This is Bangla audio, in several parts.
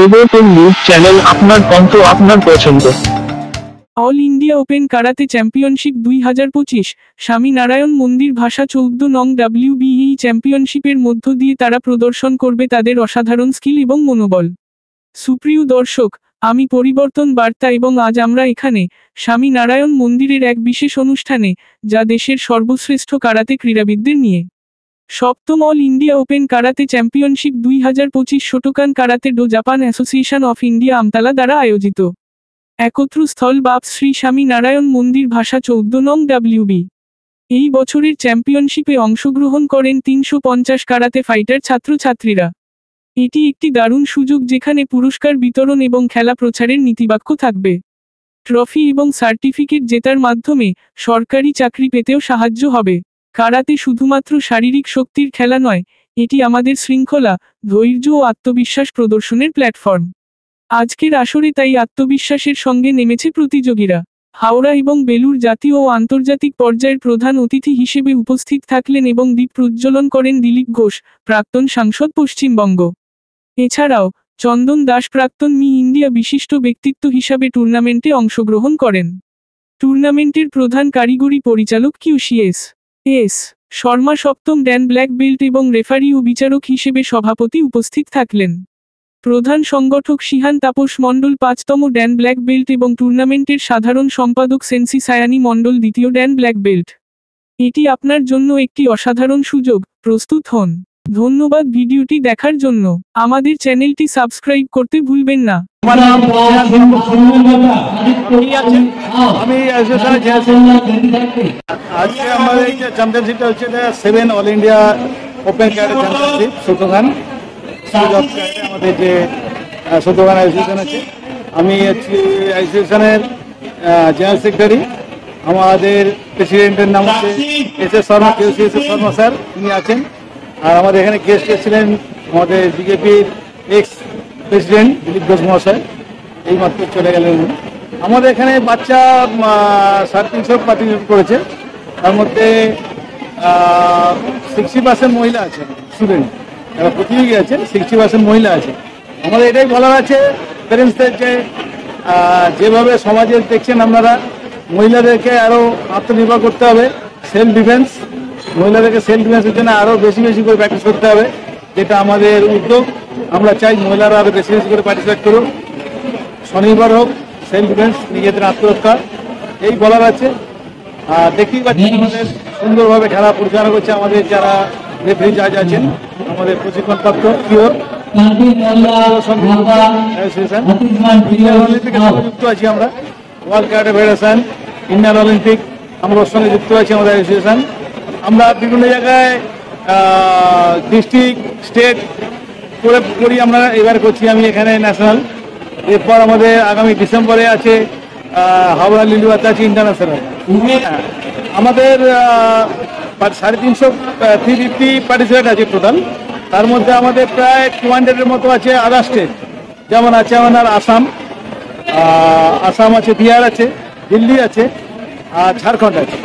রিপোর্টার নিউজ চ্যানেল, আপনার কণ্ঠ, আপনার পছন্দ। All India open karate championship 2025, Swaminarayan মন্দির ভাষা 14 নং WBE চ্যাম্পিয়নশিপের মধ্য দিয়ে তারা প্রদর্শন করবে তাদের অসাধারণ স্কিল এবং মনোবল। সুপ্রিয় দর্শক, আমি পরিবর্তন বার্তা এবং আজ আমরা এখানে স্বামীনারায়ণ মন্দিরের এক বিশেষ অনুষ্ঠানে, যা দেশের সর্বশ্রেষ্ঠ কারাতে ক্রীড়াবিদদের নিয়ে। সপ্তম all India open karate championship 2025 Shotokan karate do Japan association of India Amtala দ্বারা আয়োজিত। একত্র স্থল বাপ শ্রী স্বামীনারায়ণ মন্দির ভাষা 14 নং WB। এই বছরের চ্যাম্পিয়নশিপে অংশগ্রহণ করেন 350 কারাতে ফাইটার ছাত্রছাত্রীরা। এটি একটি দারুণ সুযোগ যেখানে পুরস্কার বিতরণ এবং খেলা প্রচারের নীতিবাক্য থাকবে। ট্রফি এবং সার্টিফিকেট জেতার মাধ্যমে সরকারি চাকরি পেতেও সাহায্য হবে। কারাতে শুধুমাত্র শারীরিক শক্তির খেলা নয়, এটি আমাদের শৃঙ্খলা, ধৈর্য ও আত্মবিশ্বাস প্রদর্শনের প্ল্যাটফর্ম। আজকের আসরে তাই আত্মবিশ্বাসের সঙ্গে নেমেছে প্রতিযোগীরা। হাওড়া এবং বেলুর জাতীয় ও আন্তর্জাতিক পর্যায়ের প্রধান অতিথি হিসেবে উপস্থিত থাকলেন এবং দীপ প্রজ্বলন করেন দিলীপ ঘোষ, প্রাক্তন সাংসদ পশ্চিমবঙ্গ। এছাড়াও চন্দন দাস প্রাক্তন মি ইন্ডিয়া বিশিষ্ট ব্যক্তিত্ব হিসাবে টুর্নামেন্টে অংশগ্রহণ করেন। টুর্নামেন্টের প্রধান কারিগরি পরিচালক QCS শর্মা সপ্তম ড্যান ব্ল্যাক বেল্ট এবং রেফারি ও বিচারক হিসেবে সভাপতি উপস্থিত থাকলেন। প্রধান সংগঠক সিহান Tapas Mondal 5তম Dan black belt এবং টুর্নামেন্টের সাধারণ সম্পাদক সেন্সি সায়ানি মণ্ডল 2য় ড্যান ব্ল্যাক বেল্ট। এটি আপনার জন্য একটি অসাধারণ সুযোগ, প্রস্তুত হন। ধন্যবাদ ভিডিওটি দেখার জন্য। আমাদের চ্যানেলটি সাবস্ক্রাইব করতে ভুলবেন না। আমি আজকে আমাদের এই যে চ্যাম্পিয়নশিপটা হচ্ছে 7 all India open karate championship Shotokan. আমাদের যে শোটোকান অ্যাসোসিয়েশন আছে, আমি হচ্ছি অ্যাসোসিয়েশনের জেনারেল সেক্রেটারি। আমাদের প্রেসিডেন্টের নাম হচ্ছে SS Sharma, QCS Sharma sir, তিনি আছেন। আর আমাদের এখানে গেস্ট এসেছিলেন আমাদের বিজেপির এক্স প্রেসিডেন্ট দিলীপ ঘোষ মহাশয়, এইমাত্র চলে গেলেন। আমাদের এখানে বাচ্চা 350 পার্টিসিপেট করেছে, তার মধ্যে 60% মহিলা আছে স্টুডেন্ট, যারা প্রতিযোগী আছে 60% মহিলা আছে। আমাদের এটাই বলার আছে প্যারেন্টসদের যে যেভাবে সমাজে দেখছেন আপনারা, মহিলাদেরকে আরও আত্মনির্ভর করতে হবে। সেলফ ডিফেন্স, মহিলাদেরকে সেলফ ডিফেন্সের জন্য আরও বেশি বেশি করে প্র্যাকটিস করতে হবে, যেটা আমাদের উদ্যোগ। আমরা চাই মহিলারা আরও বেশি বেশি করে পার্টিসিপেট করুক, স্বনির্ভর হোক, সেলফ ডিফেন্স, নিজেদের আত্মরক্ষা, এই বলার আছে। আর দেখতেই পাচ্ছি আমাদের সুন্দরভাবে খেলা পরিচালনা করছে আমাদের যারা রেফারি জাজ আছেন, আমাদের প্রশিক্ষণপ্রাপ্ত পিওর অ্যাসোসিয়েশন। ইন্ডিয়ান অলিম্পিকের সঙ্গে যুক্ত আছি আমরা, world karate federation, Indian Olympic, আমরা ওর সঙ্গে যুক্ত আছি আমাদের অ্যাসোসিয়েশন। আমরা বিভিন্ন জায়গায় ডিস্ট্রিক্ট, স্টেট করি, আমরা এবার করছি আমি এখানে ন্যাশনাল। এরপর আমাদের আগামী ডিসেম্বরে আছে হাওড়া লিলুয়াতে আছে ইন্টারন্যাশনাল। আমাদের 350 পার্টিসিপেট আছে টোটাল। তার মধ্যে আমাদের প্রায় 200-এর মতো আছে আদার স্টেট, যেমন আছে আমাদের আসাম আছে, বিহার আছে, দিল্লি আছে, আর ঝাড়খণ্ড আছে।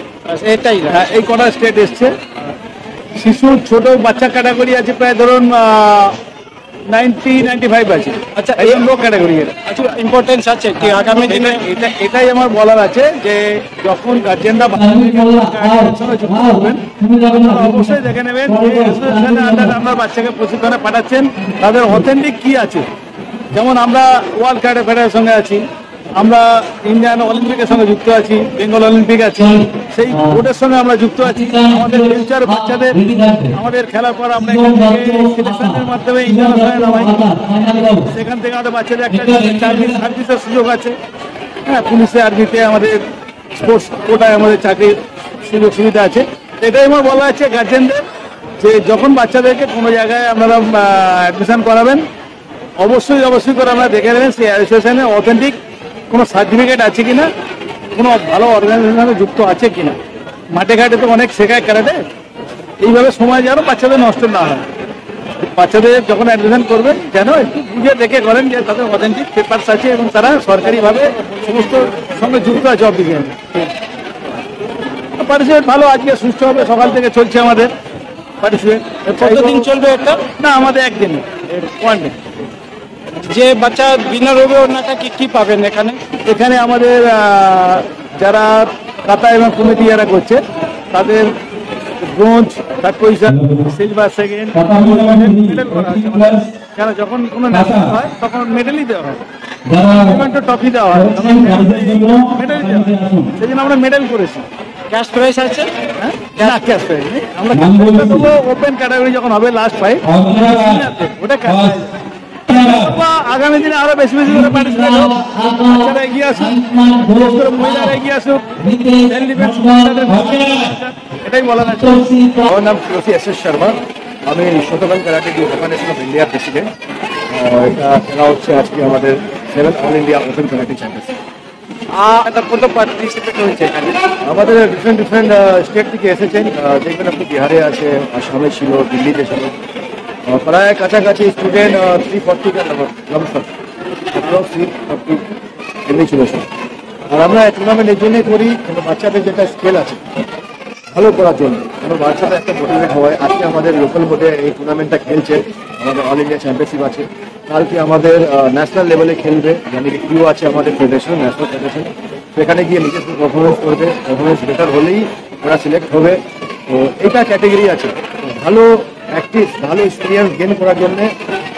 এটাই এই কটা স্টেট এসছে। শিশু ছোট বাচ্চা ক্যাটাগরি আছে প্রায় ধরুন 90-95 আছে। আচ্ছা, এই লো ক্যাটাগরি আচ্ছা ইম্পর্টেন্স আছে কি আগামী দিনে? এটাই আমার বলার আছে যে যখন গার্জেনরা সঙ্গে যুক্ত করবেন, অবশ্যই দেখে নেবেন যে অ্যাসোসিয়েশনের আন্ডারে আপনার বাচ্চাকে প্রশিক্ষণে পাঠাচ্ছেন, তাদের অথেন্টিক কি আছে। যেমন আমরা ওয়ার্ল্ড ক্যারাটে ফেডারেশনের সঙ্গে আছি, আমরা ইন্ডিয়ান অলিম্পিকের সঙ্গে যুক্ত আছি, বেঙ্গল অলিম্পিক আছে, সেই বোর্ডের সঙ্গে আমরা যুক্ত আছি। আমাদের ফিউচার বাচ্চাদের আমাদের খেলার পর আমরা এখান থেকে সিলেকশনের মাধ্যমে ইন্টারন্যাশনাল নামাই, সেখান থেকে আমাদের বাচ্চাদের একটা চাকরির সার্ভিসের সুযোগ আছে। হ্যাঁ, পুলিশে আর্মিতে আমাদের স্পোর্টস কোটায় আমাদের চাকরির সুযোগ সুবিধা আছে। এটাই আমার বলা আছে গার্জেনদের যে যখন বাচ্চাদেরকে কোনো জায়গায় আপনারা অ্যাডমিশন করাবেন, অবশ্যই করে আমরা দেখে নেবেন সেই অ্যাসোসিয়েশনে অথেন্টিক কোনো সার্টিফিকেট আছে কিনা, কোনো ভালো অর্গানাইজেশনে যুক্ত আছে কিনা। মাঠে ঘাটে তো অনেক শেখায় ক্যারাটে, এইভাবে সময় যেন বাচ্চাদের নষ্ট না হয়। বাচ্চাদের যখন অ্যাডমিশন করবেন যেন একটু বুঝে দেখে করেন যে তাদের অথেন্টিক পেপারস আছে এবং তারা সরকারিভাবে সমস্ত সঙ্গে যুক্ত আছে অফিসিয়ালি। পার্টিসিপেট ভালো আজকে সুষ্ঠুভাবে সকাল থেকে চলছে আমাদের পার্টিসিপেট। কতদিন চলবে এটা? না, আমাদের একদিন, ওয়ান ডে। যে বাচ্চা বিনার হবে ওনাটা কি পাবেন এখানে? এখানে আমাদের যারা কাতা এবং কমিটি যারা করছে তাদের bronze, third position, silver second, medal করা হচ্ছে। কেন যখন কোনো ন্যাশনাল হয় তখন মেডেলই দেওয়া হয়, ট্রফি দেওয়া হয়, মেডেল দেওয়া হয়। সেই জন্য আমরা মেডেল করেছি। ক্যাশ প্রাইজ আছে? হ্যাঁ, ক্যাশ প্রাইজ নেই। আমরা ওপেন ক্যাটাগরি যখন হবে লাস্ট ফাইট ওটা ক্যাশ প্রাইজ। আগামী দিনে আরো বেশি বেশি করে পার্টিসিপেট হোক, বাচ্চারা এগিয়ে আসুক, বিশেষ করে মহিলারা এগিয়ে আসুক, এটাই বলা যাচ্ছে। আমার নাম শ্রী এস এস শর্মা, আমি শতকান ক্যারাটে অর্গানাইজেশন অফ ইন্ডিয়ার প্রেসিডেন্ট। এটা খেলা হচ্ছে আজকে আমাদের 7th all India open karate championship. কত পার্টিসিপেট হয়েছে এখানে? আমাদের ডিফারেন্ট স্টেট থেকে এসেছেন, দেখবেন আপনি বিহারে আছে, আসামে ছিল, দিল্লিতে ছিল, প্রায় কাছাকাছি স্টুডেন্ট 340 কা লমসম, 340 এমনি ছিল সব। আর আমরা টুর্নামেন্ট এই জন্যই করি কিন্তু বাচ্চাদের যেটা স্কেল আছে ভালো করার জন্য, কারণ বাচ্চারা একটা মোটিভেট হয়। আজকে আমাদের লোকাল বোর্ডে এই টুর্নামেন্টটা খেলছে, আমাদের অল ইন্ডিয়া চ্যাম্পিয়নশিপ আছে, কালকে আমাদের ন্যাশনাল লেভেলে খেলবে, মানে কি কিউ আছে আমাদের ফেডারেশন, ন্যাশনাল ফেডারেশন, সেখানে গিয়ে নিজের পারফরমেন্স করবে, পারফরমেন্স বেটার হলেই ওরা সিলেক্ট হবে। তো এটা ক্যাটেগরি আছে। ভালো প্র্যাকটিস, ভালো এক্সপিরিয়েন্স গেইন করার জন্য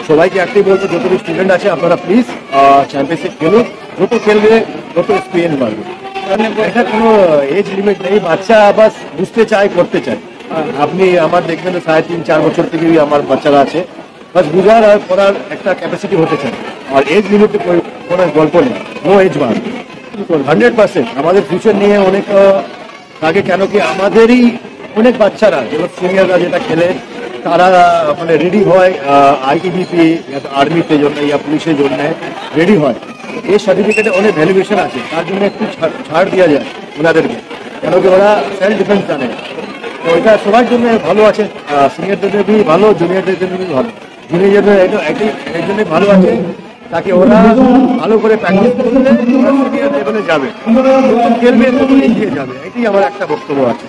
সবাইকে একটাই বলবো, যত স্টুডেন্ট আছে আপনারা প্লিজ চ্যাম্পিয়নশিপ খেলুন, যত খেলবে তত এক্সপিরিয়েন্স বাড়বে। এটা কোনো এজ লিমিট নেই, বাচ্চা বাস বুঝতে চায়, করতে চায়। আপনি আমার দেখবেন 3.5-4 বছর থেকেই আমার বাচ্চারা আছে, বাস বুঝার আর করার একটা ক্যাপাসিটি হতে চায়। আর এজ লিমিটে কোনো গল্প নেই, নো এজ বার। 100% আমাদের ফিউচার নিয়ে অনেক আগে, কেন কি আমাদেরই অনেক বাচ্চারা যেগুলো সিনিয়ররা যেটা খেলে তারা মানে রেডি হয় আইটিবিপি, আর্মিতে জন্য ইয়া পুলিশের জন্য রেডি হয়। এই সার্টিফিকেটে অনেক ভ্যালুয়েশন আছে, তার জন্য একটু ছাড় দেওয়া যায় ওনাদেরকে, কেন কি ওরা সেলফ ডিফেন্স জানে। তো এটা সবার জন্য ভালো আছে, সিনিয়রদের জন্য ভালো, জুনিয়রদের জন্য ভালো। জুনিয়রদের এই জন্য ভালো আছে তাকে ওরা ভালো করে প্র্যাকটিস করলে ওরা সিনিয়র লেভেলে যাবে, খেলবে, তখন এগিয়ে যাবে। এটাই আমার একটা বক্তব্য আছে।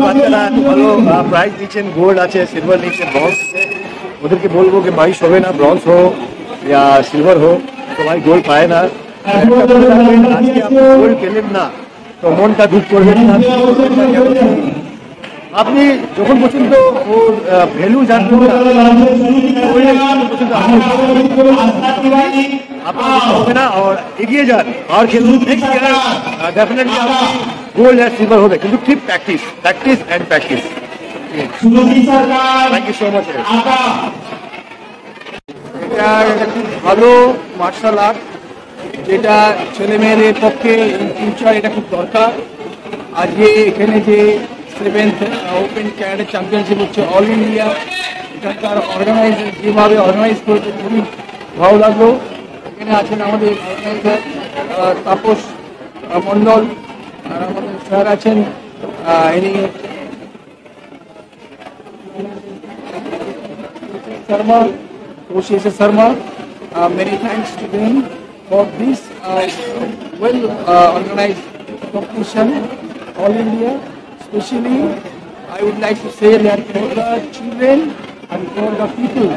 বাচ্চারা এত ভালো প্রাইজ নিচ্ছেন, গোল্ড আছে, সিলভার নিচ্ছেন, ব্রঞ্জ আছে, ওদেরকে বলবো যে বাইশ হবে না, ব্রঞ্জ হোক या সিলভার হোক, সবাই গোল্ড পায় না। আজকে আপনি গোল্ড পেলেন না তো মনটা দুঃখ করবেন না। আপনি যখন পর্যন্ত ওর ভ্যালু জানবেন না আপনার হবে না, আর এগিয়ে যান আর খেলুন। ডেফিনেটলি আপনি গোল্ড আর সিলভার হবে, কিন্তু ঠিক practice and practice. Thank you so much. এটা খুব ভালো মার্শাল আর্ট, যেটা ছেলে মেয়েদের পক্ষে ফিউচার এটা খুব দরকার। আজকে এখানে যে 7th ওপেন ক্যারাটে চ্যাম্পিয়নশিপ হচ্ছে অল ইন্ডিয়া, এখানকার যেভাবে অর্গানাইজ করেছে খুবই ভালো লাগলো। এখানে আছেন আমাদের অর্গানাইজার তাপস মণ্ডল, আর আমাদের স্যার আছেন ইনি Sharma, Koshi Sharma. Many thanks to them for this well organized competition, All India. Especially, I would like to say that for the children and for the people,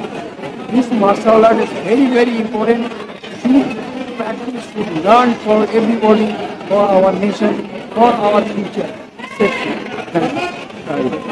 this martial art is very, very important. Should practice, should learn for everybody, for our nation, for our future safety. Thank you.